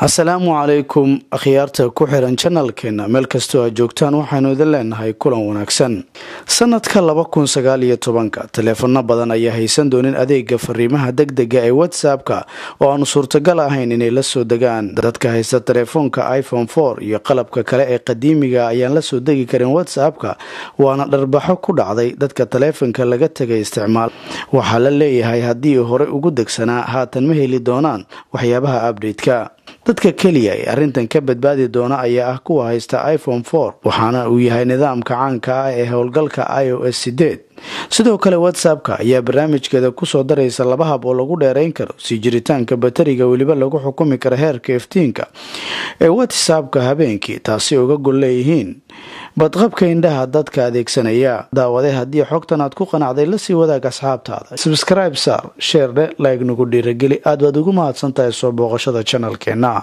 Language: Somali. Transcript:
Assalaamu calaykum akhyaarta ku xiran channelkeena meel kastoo aad joogtaan waxaanu idin leenahay kulan wanaagsan. Sanadka 2019 telefoonno badan ayaa haysan doonin adeega fariimaha degdega ee WhatsApp-ka oo aan suurtagal ahayn inay la soo degaan. Dadka haysta telefoonka iPhone 4 iyo qalabka kale ee qadiimiga ayaan la soo degi karin WhatsApp-ka, waana dharbaxo ku dhacday dadka telefoonka laga tagay isticmaal. Waxaa la leeyahay haddii hore ugu degsanaa haatan ma heli doonaan waxyaabaha update-ka. dadka kaliya ee arrintan ka badbaadi doona ayaa ah kuwa haysta iPhone 4 waxaana uu yahay nidaamka caanka ah ee howlgalka iOS 8. sidoo kale WhatsApp-ka ayaa barnaamijkeeda ku soo daraysa laba hab oo lagu dheereyn karo si jiritaanka batariga waliba lagu xukumi karo heerka iftiinka ee WhatsApp-ka habeenkii, taasi uga gol leeyihiin badqabka indhaha dadka adeegsanaya. daawade haddii xogtan aad ku qanacday la sii wadaag asxaabtaada, subscribe saar, share, like nagu dhiirigeli. aad baad ugu mahadsantahay soo booqashada channelkeena.